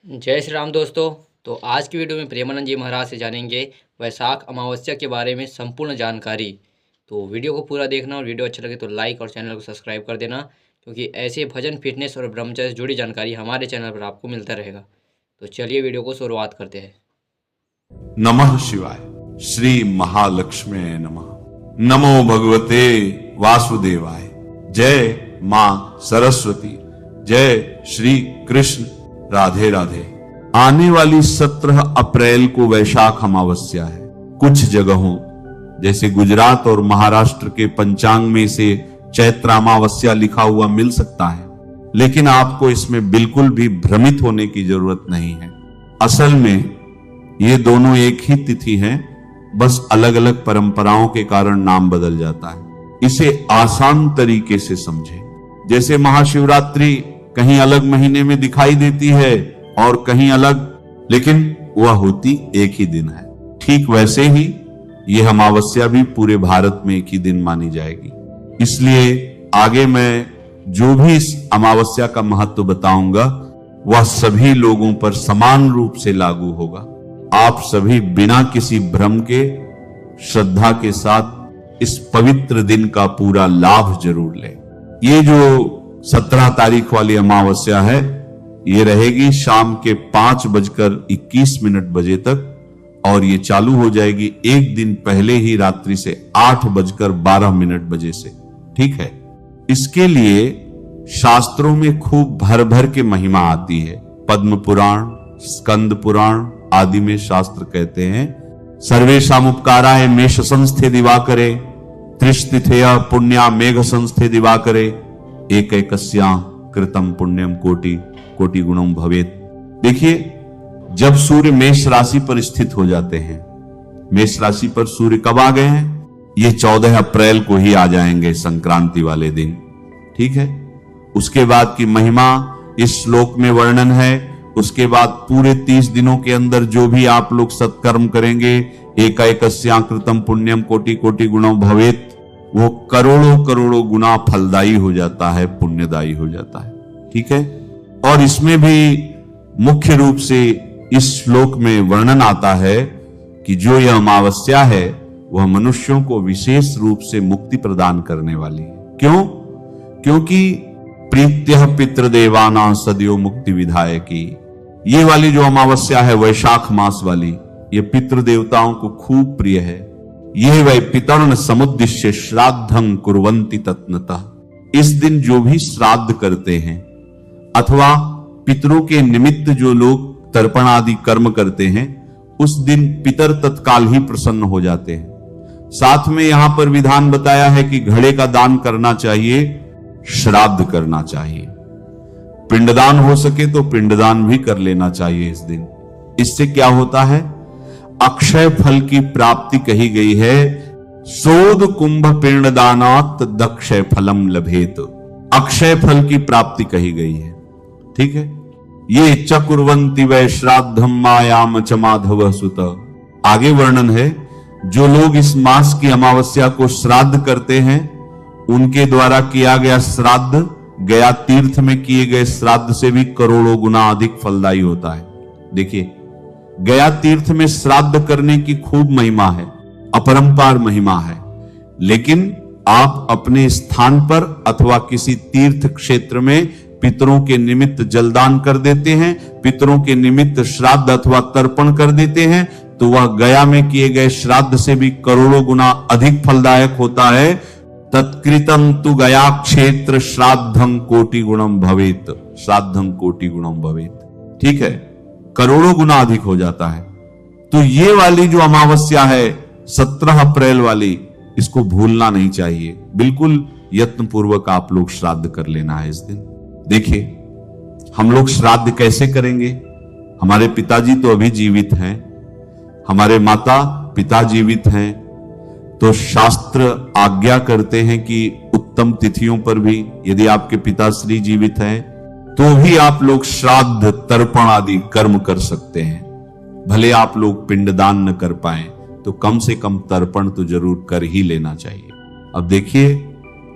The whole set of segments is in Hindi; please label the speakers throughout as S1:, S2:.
S1: जय श्री राम दोस्तों। तो आज की वीडियो में प्रेमानंद जी महाराज से जानेंगे वैशाख अमावस्या के बारे में संपूर्ण जानकारी। तो वीडियो को पूरा देखना और वीडियो अच्छा लगे तो लाइक और चैनल को सब्सक्राइब कर देना, क्योंकि ऐसे भजन फिटनेस और ब्रह्मचर्य से जुड़ी जानकारी हमारे चैनल पर आपको मिलता रहेगा। तो चलिए वीडियो को शुरुआत करते हैं।
S2: नमः शिवाय। श्री महालक्ष्मी नमः। नमो भगवते वासुदेवाय। जय मां सरस्वती। जय श्री कृष्ण। राधे राधे। आने वाली 17 अप्रैल को वैशाख अमावस्या है। कुछ जगहों जैसे गुजरात और महाराष्ट्र के पंचांग में से चैत्र अमावस्या लिखा हुआ मिल सकता है, लेकिन आपको इसमें बिल्कुल भी भ्रमित होने की जरूरत नहीं है। असल में ये दोनों एक ही तिथि हैं, बस अलग अलग परंपराओं के कारण नाम बदल जाता है। इसे आसान तरीके से समझें। जैसे महाशिवरात्रि कहीं अलग महीने में दिखाई देती है और कहीं अलग, लेकिन वह होती एक ही दिन है। ठीक वैसे ही यह अमावस्या भी पूरे भारत में एक ही दिन मानी जाएगी। इसलिए आगे मैं जो भी इस अमावस्या का महत्व बताऊंगा वह सभी लोगों पर समान रूप से लागू होगा। आप सभी बिना किसी भ्रम के श्रद्धा के साथ इस पवित्र दिन का पूरा लाभ जरूर लें। ये जो 17 तारीख वाली अमावस्या है, ये रहेगी शाम के 5:21 बजे तक और ये चालू हो जाएगी एक दिन पहले ही रात्रि से 8:12 बजे से। ठीक है। इसके लिए शास्त्रों में खूब भर भर के महिमा आती है। पद्म पुराण, स्कंद पुराण आदि में शास्त्र कहते हैं, सर्वेषाम उपकाराय मेष संस्थे दिवाकरे, त्रिस्तिथेय पुण्या मेघ संस्थे दिवाकरे, एकैकस्या कृतम पुण्यम कोटि कोटि गुणम भवेत। देखिए, जब सूर्य मेष राशि पर स्थित हो जाते हैं, मेष राशि पर सूर्य कब आ गए हैं? ये 14 अप्रैल को ही आ जाएंगे, संक्रांति वाले दिन। ठीक है। उसके बाद की महिमा इस श्लोक में वर्णन है। उसके बाद पूरे 30 दिनों के अंदर जो भी आप लोग सत्कर्म करेंगे, एकैकस्या कृतम पुण्यम कोटि कोटि गुणम भवेत, वो करोड़ों करोड़ों गुना फलदायी हो जाता है, पुण्यदायी हो जाता है। ठीक है। और इसमें भी मुख्य रूप से इस श्लोक में वर्णन आता है कि जो यह अमावस्या है वह मनुष्यों को विशेष रूप से मुक्ति प्रदान करने वाली है। क्यों? क्योंकि प्रीत्यः पितृदेवानां सदैव मुक्ति विधायकी। ये वाली जो अमावस्या है वैशाख मास वाली, ये पितृदेवताओं को खूब प्रिय है। ये वै पितर्ण समुद्दिश्य श्राद्धं कुर्वन्ति तत्नतः। इस दिन जो भी श्राद्ध करते हैं अथवा पितरों के निमित्त जो लोग तर्पण आदि कर्म करते हैं, उस दिन पितर तत्काल ही प्रसन्न हो जाते हैं। साथ में यहां पर विधान बताया है कि घड़े का दान करना चाहिए, श्राद्ध करना चाहिए। पिंडदान हो सके तो पिंडदान भी कर लेना चाहिए इस दिन। इससे क्या होता है? अक्षय फल की प्राप्ति कही गई है। सोद कुंभ पिंडदानात् दक्षय फलम लभेत। अक्षय फल की प्राप्ति कही गई है। ठीक है। ये चकुर्वंती वै श्राद्धम मायाम च माधव सुत। आगे वर्णन है, जो लोग इस मास की अमावस्या को श्राद्ध करते हैं, उनके द्वारा किया गया श्राद्ध गया तीर्थ में किए गए श्राद्ध से भी करोड़ों गुना अधिक फलदायी होता है। देखिए, गया तीर्थ में श्राद्ध करने की खूब महिमा है, अपरंपार महिमा है, लेकिन आप अपने स्थान पर अथवा किसी तीर्थ क्षेत्र में पितरों के निमित्त जलदान कर देते हैं, पितरों के निमित्त श्राद्ध अथवा तर्पण कर देते हैं, तो वह गया में किए गए श्राद्ध से भी करोड़ों गुना अधिक फलदायक होता है। तत्कृतम तु गया क्षेत्र श्राद्धं कोटि गुणम भवेत। श्राद्धं कोटि गुणम भवेत। ठीक है। करोड़ों गुना अधिक हो जाता है। तो ये वाली जो अमावस्या है 17 अप्रैल वाली, इसको भूलना नहीं चाहिए। बिल्कुल यत्न पूर्वक आप लोग श्राद्ध कर लेना है इस दिन। देखिए, हम लोग श्राद्ध कैसे करेंगे? हमारे पिताजी तो अभी जीवित हैं, हमारे माता पिता जीवित हैं, तो शास्त्र आज्ञा करते हैं कि उत्तम तिथियों पर भी यदि आपके पिताश्री जीवित हैं तो भी आप लोग श्राद्ध तर्पण आदि कर्म कर सकते हैं। भले आप लोग पिंडदान न कर पाए तो कम से कम तर्पण तो जरूर कर ही लेना चाहिए। अब देखिए,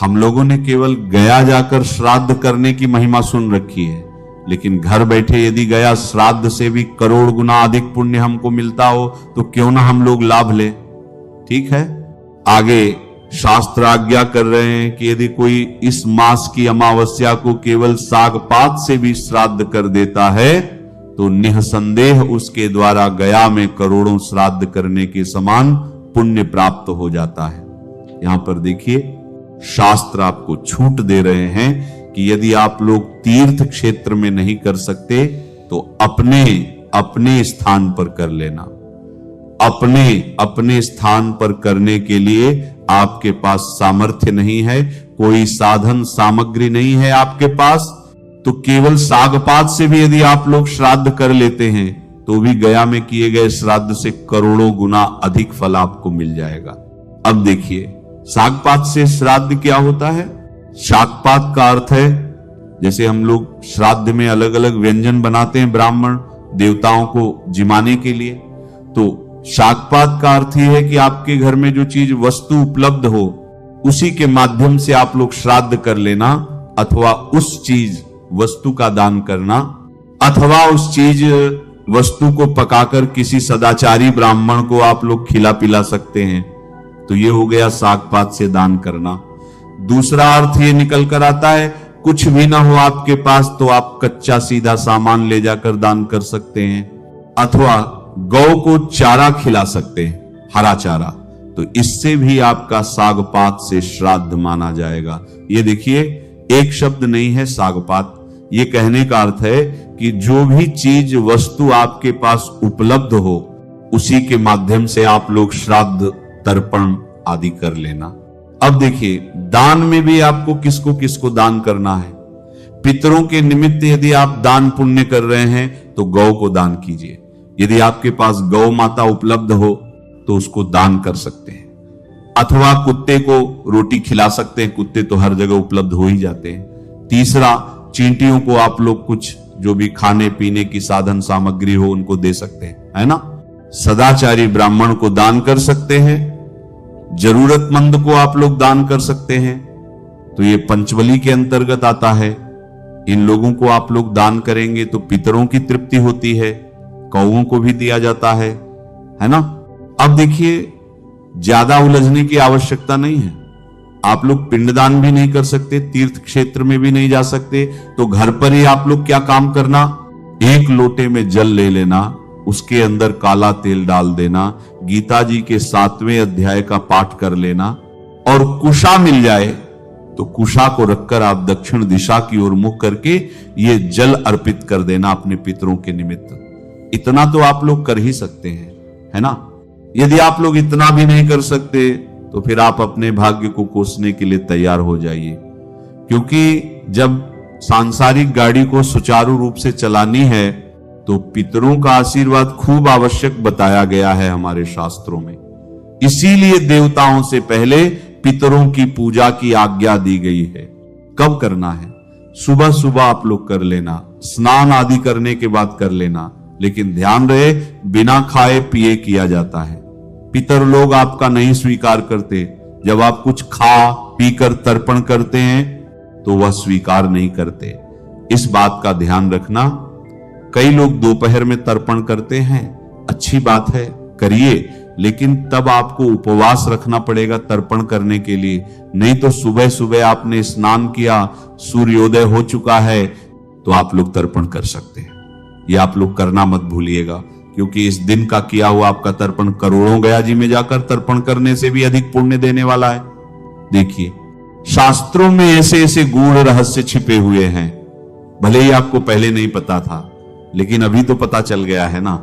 S2: हम लोगों ने केवल गया जाकर श्राद्ध करने की महिमा सुन रखी है, लेकिन घर बैठे यदि गया श्राद्ध से भी करोड़ गुना अधिक पुण्य हमको मिलता हो तो क्यों ना हम लोग लाभ लें। ठीक है, आगे शास्त्र आज्ञा कर रहे हैं कि यदि कोई इस मास की अमावस्या को केवल साग पात से भी श्राद्ध कर देता है तो निसंदेह उसके द्वारा गया में करोड़ों श्राद्ध करने के समान पुण्य प्राप्त हो जाता है। यहां पर देखिए, शास्त्र आपको छूट दे रहे हैं कि यदि आप लोग तीर्थ क्षेत्र में नहीं कर सकते तो अपने अपने स्थान पर कर लेना। अपने अपने स्थान पर करने के लिए आपके पास सामर्थ्य नहीं है, कोई साधन सामग्री नहीं है आपके पास, तो केवल सागपात से भी यदि आप लोग श्राद्ध कर लेते हैं तो भी गया में किए गए श्राद्ध से करोड़ों गुना अधिक फल आपको मिल जाएगा। अब देखिए, सागपात से श्राद्ध क्या होता है? शाकपात का अर्थ है, जैसे हम लोग श्राद्ध में अलग अलग व्यंजन बनाते हैं ब्राह्मण देवताओं को जिमाने के लिए, तो शाकपात का अर्थ यह है कि आपके घर में जो चीज वस्तु उपलब्ध हो उसी के माध्यम से आप लोग श्राद्ध कर लेना, अथवा उस चीज वस्तु का दान करना, अथवा उस चीज वस्तु को पकाकर किसी सदाचारी ब्राह्मण को आप लोग खिला पिला सकते हैं। तो ये हो गया सागपात से दान करना। दूसरा अर्थ ये निकल कर आता है, कुछ भी ना हो आपके पास तो आप कच्चा सीधा सामान ले जाकर दान कर सकते हैं, अथवा गौ को चारा खिला सकते हैं, हरा चारा, तो इससे भी आपका सागपात से श्राद्ध माना जाएगा। ये देखिए, एक शब्द नहीं है सागपात, ये कहने का अर्थ है कि जो भी चीज वस्तु आपके पास उपलब्ध हो उसी के माध्यम से आप लोग श्राद्ध तर्पण आदि कर लेना। अब देखिए, दान में भी आपको किसको किसको दान करना है। पितरों के निमित्त यदि आप दान पुण्य कर रहे हैं तो गौ को दान कीजिए। यदि आपके पास गौ माता उपलब्ध हो तो उसको दान कर सकते हैं, अथवा कुत्ते को रोटी खिला सकते हैं, कुत्ते तो हर जगह उपलब्ध हो ही जाते हैं। तीसरा, चींटियों को आप लोग कुछ जो भी खाने पीने की साधन सामग्री हो उनको दे सकते हैं, है ना। सदाचारी ब्राह्मण को दान कर सकते हैं, जरूरतमंद को आप लोग दान कर सकते हैं, तो ये पंचबली के अंतर्गत आता है। इन लोगों को आप लोग दान करेंगे तो पितरों की तृप्ति होती है, कौओं को भी दिया जाता है ना। अब देखिए, ज्यादा उलझने की आवश्यकता नहीं है। आप लोग पिंडदान भी नहीं कर सकते, तीर्थ क्षेत्र में भी नहीं जा सकते, तो घर पर ही आप लोग क्या काम करना, एक लोटे में जल ले लेना, उसके अंदर काला तेल डाल देना, गीता जी के 7वें अध्याय का पाठ कर लेना, और कुशा मिल जाए तो कुशा को रखकर आप दक्षिण दिशा की ओर मुख करके ये जल अर्पित कर देना अपने पितरों के निमित्त। इतना तो आप लोग कर ही सकते हैं, है ना। यदि आप लोग इतना भी नहीं कर सकते तो फिर आप अपने भाग्य को कोसने के लिए तैयार हो जाइए, क्योंकि जब सांसारिक गाड़ी को सुचारू रूप से चलानी है तो पितरों का आशीर्वाद खूब आवश्यक बताया गया है हमारे शास्त्रों में। इसीलिए देवताओं से पहले पितरों की पूजा की आज्ञा दी गई है। कब करना है? सुबह सुबह आप लोग कर लेना, स्नान आदि करने के बाद कर लेना, लेकिन ध्यान रहे बिना खाए पिए किया जाता है। पितर लोग आपका नहीं स्वीकार करते। जब आप कुछ खा पीकर तर्पण करते हैं तो वह स्वीकार नहीं करते। इस बात का ध्यान रखना। कई लोग दोपहर में तर्पण करते हैं, अच्छी बात है, करिए, लेकिन तब आपको उपवास रखना पड़ेगा तर्पण करने के लिए। नहीं तो सुबह सुबह आपने स्नान किया, सूर्योदय हो चुका है, तो आप लोग तर्पण कर सकते हैं। ये आप लोग करना मत भूलिएगा, क्योंकि इस दिन का किया हुआ आपका तर्पण करोड़ों गया जी में जाकर तर्पण करने से भी अधिक पुण्य देने वाला है। देखिए, शास्त्रों में ऐसे ऐसे गूढ़ रहस्य छिपे हुए हैं, भले ही आपको पहले नहीं पता था, लेकिन अभी तो पता चल गया है ना।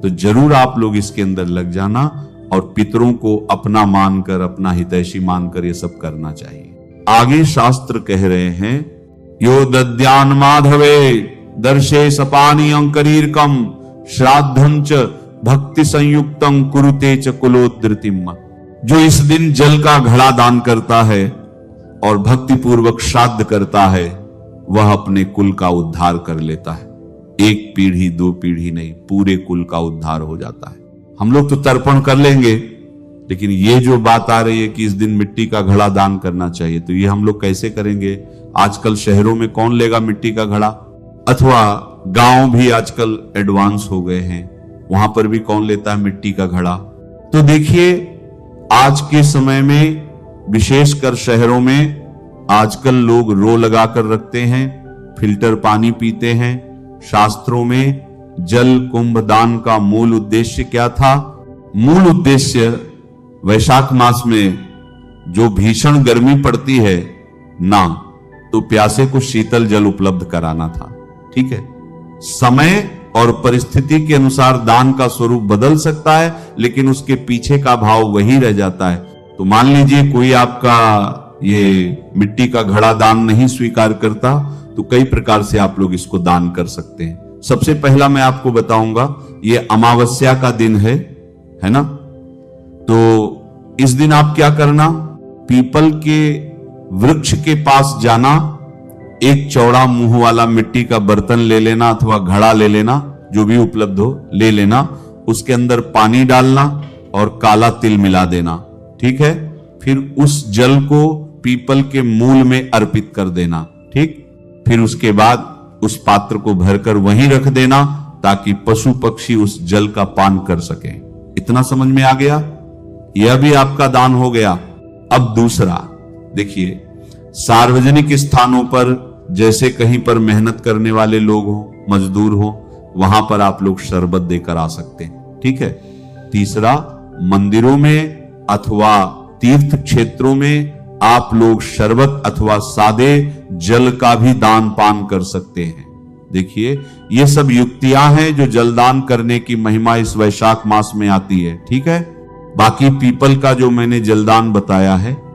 S2: तो जरूर आप लोग इसके अंदर लग जाना और पितरों को अपना मानकर, अपना हितैषी मानकर ये सब करना चाहिए। आगे शास्त्र कह रहे हैं, यो दद्यान माधवे दर्शे सपानी अंकरीरकम श्राद्धं च भक्ति संयुक्तं कुरुते च कुलोद्धृतिम। जो इस दिन जल का घड़ा दान करता है और भक्ति पूर्वक श्राद्ध करता है, वह अपने कुल का उद्धार कर लेता है। एक पीढ़ी दो पीढ़ी नहीं, पूरे कुल का उद्धार हो जाता है। हम लोग तो तर्पण कर लेंगे, लेकिन ये जो बात आ रही है कि इस दिन मिट्टी का घड़ा दान करना चाहिए, तो ये हम लोग कैसे करेंगे? आजकल शहरों में कौन लेगा मिट्टी का घड़ा? अथवा गांव भी आजकल एडवांस हो गए हैं, वहां पर भी कौन लेता है मिट्टी का घड़ा। तो देखिए आज के समय में विशेषकर शहरों में आजकल लोग रो लगाकर रखते हैं, फिल्टर पानी पीते हैं। शास्त्रों में जल कुंभ दान का मूल उद्देश्य क्या था? मूल उद्देश्य वैशाख मास में जो भीषण गर्मी पड़ती है ना, तो प्यासे को शीतल जल उपलब्ध कराना था। ठीक है, समय और परिस्थिति के अनुसार दान का स्वरूप बदल सकता है, लेकिन उसके पीछे का भाव वही रह जाता है। तो मान लीजिए कोई आपका ये मिट्टी का घड़ा दान नहीं स्वीकार करता, तो कई प्रकार से आप लोग इसको दान कर सकते हैं। सबसे पहला मैं आपको बताऊंगा, ये अमावस्या का दिन है ना, तो इस दिन आप क्या करना, पीपल के वृक्ष के पास जाना, एक चौड़ा मुंह वाला मिट्टी का बर्तन ले लेना अथवा घड़ा ले लेना, जो भी उपलब्ध हो ले लेना, उसके अंदर पानी डालना और काला तिल मिला देना। ठीक है, फिर उस जल को पीपल के मूल में अर्पित कर देना। ठीक, फिर उसके बाद उस पात्र को भरकर वहीं रख देना ताकि पशु पक्षी उस जल का पान कर सके। इतना समझ में आ गया? यह भी आपका दान हो गया। अब दूसरा देखिए, सार्वजनिक स्थानों पर जैसे कहीं पर मेहनत करने वाले लोग हो, मजदूर हो, वहां पर आप लोग शरबत देकर आ सकते हैं। ठीक है। तीसरा, मंदिरों में अथवा तीर्थ क्षेत्रों में आप लोग शरबत अथवा सादे जल का भी दान पान कर सकते हैं। देखिए ये सब युक्तियां हैं जो जलदान करने की महिमा इस वैशाख मास में आती है। ठीक है, बाकी पीपल का जो मैंने जलदान बताया है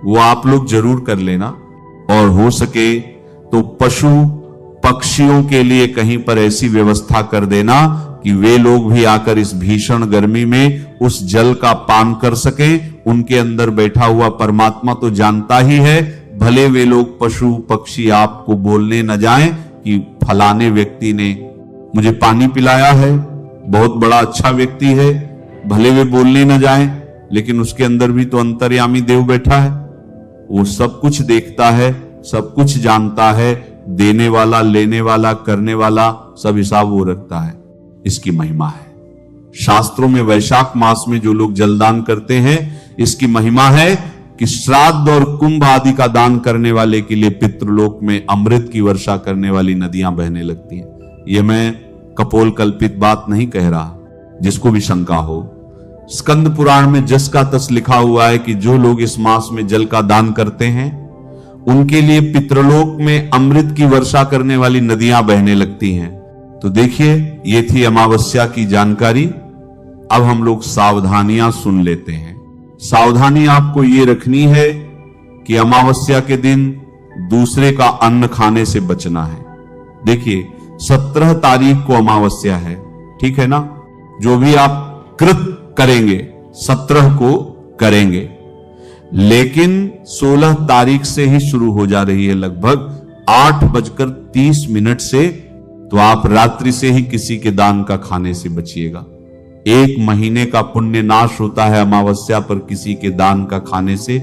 S2: वो आप लोग जरूर कर लेना, और हो सके तो पशु पक्षियों के लिए कहीं पर ऐसी व्यवस्था कर देना कि वे लोग भी आकर इस भीषण गर्मी में उस जल का पान कर सकें। उनके अंदर बैठा हुआ परमात्मा तो जानता ही है, भले वे लोग पशु पक्षी आपको बोलने न जाएं कि फलाने व्यक्ति ने मुझे पानी पिलाया है, बहुत बड़ा अच्छा व्यक्ति है, भले वे बोलने न जाएं, लेकिन उसके अंदर भी तो अंतर्यामी देव बैठा है, वो सब कुछ देखता है, सब कुछ जानता है, देने वाला, लेने वाला, करने वाला, सब हिसाब वो रखता है। इसकी महिमा है। शास्त्रों में वैशाख मास में जो लोग जलदान करते हैं, इसकी महिमा है कि श्राद्ध और कुंभ आदि का दान करने वाले के लिए पितृलोक में अमृत की वर्षा करने वाली नदियां बहने लगती हैं। यह मैं कपोल कल्पित बात नहीं कह रहा, जिसको भी शंका हो। स्कंद पुराण में जस का तस लिखा हुआ है कि जो लोग इस मास में जल का दान करते हैं उनके लिए पितृलोक में अमृत की वर्षा करने वाली नदियां बहने लगती हैं। तो देखिए ये थी अमावस्या की जानकारी। अब हम लोग सावधानियां सुन लेते हैं। सावधानी आपको ये रखनी है कि अमावस्या के दिन दूसरे का अन्न खाने से बचना है। देखिए 17 तारीख को अमावस्या है, ठीक है ना। जो भी आप कृत करेंगे 17 को करेंगे, लेकिन 16 तारीख से ही शुरू हो जा रही है, लगभग 8:30 से। तो आप रात्रि से ही किसी के दान का खाने से बचिएगा। 1 महीने का पुण्य नाश होता है अमावस्या पर किसी के दान का खाने से।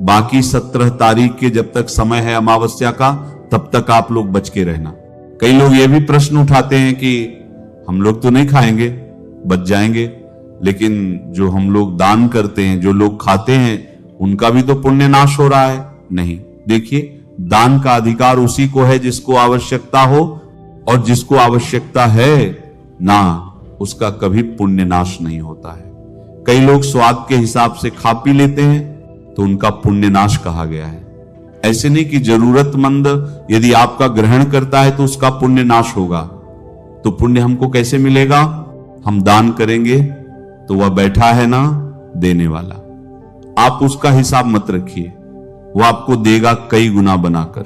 S2: बाकी 17 तारीख के जब तक समय है अमावस्या का, तब तक आप लोग बच के रहना। कई लोग ये भी प्रश्न उठाते हैं कि हम लोग तो नहीं खाएंगे, बच जाएंगे, लेकिन जो हम लोग दान करते हैं, जो लोग खाते हैं, उनका भी तो पुण्य नाश हो रहा है। नहीं, देखिए दान का अधिकार उसी को है जिसको आवश्यकता हो, और जिसको आवश्यकता है ना, उसका कभी पुण्य नाश नहीं होता है। कई लोग स्वाद के हिसाब से खा पी लेते हैं, तो उनका पुण्य नाश कहा गया है। ऐसे नहीं कि जरूरतमंद यदि आपका ग्रहण करता है तो उसका पुण्य नाश होगा। तो पुण्य हमको कैसे मिलेगा? हम दान करेंगे तो वह बैठा है ना देने वाला, आप उसका हिसाब मत रखिए, वो आपको देगा कई गुना बनाकर।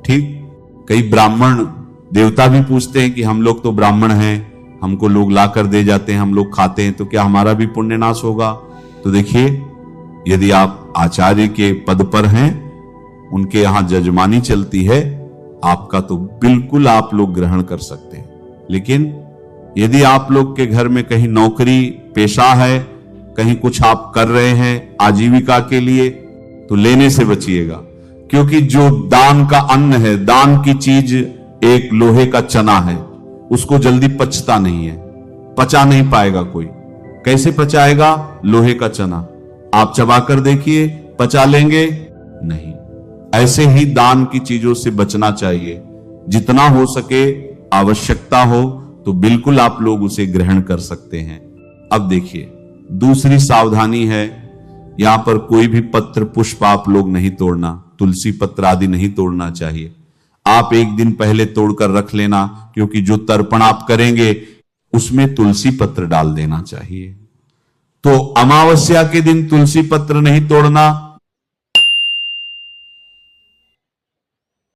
S2: ठीक, कई ब्राह्मण देवता भी पूछते हैं कि हम लोग तो ब्राह्मण हैं, हमको लोग लाकर दे जाते हैं, हम लोग खाते हैं, तो क्या हमारा भी पुण्य नाश होगा? तो देखिए यदि आप आचार्य के पद पर हैं, उनके यहां जजमानी चलती है, आपका तो बिल्कुल आप लोग ग्रहण कर सकते हैं। लेकिन यदि आप लोग के घर में कहीं नौकरी पेशा है, कहीं कुछ आप कर रहे हैं आजीविका के लिए, तो लेने से बचिएगा, क्योंकि जो दान का अन्न है, दान की चीज एक लोहे का चना है, उसको जल्दी पचता नहीं है, पचा नहीं पाएगा कोई। कैसे पचाएगा लोहे का चना? आप चबाकर देखिए, पचा लेंगे? नहीं। ऐसे ही दान की चीजों से बचना चाहिए। जितना हो सके, आवश्यकता हो तो बिल्कुल आप लोग उसे ग्रहण कर सकते हैं। अब देखिए, दूसरी सावधानी है, यहां पर कोई भी पत्र पुष्प आप लोग नहीं तोड़ना, तुलसी पत्र आदि नहीं तोड़ना चाहिए। आप एक दिन पहले तोड़कर रख लेना, क्योंकि जो तर्पण आप करेंगे उसमें तुलसी पत्र डाल देना चाहिए। तो अमावस्या के दिन तुलसी पत्र नहीं तोड़ना,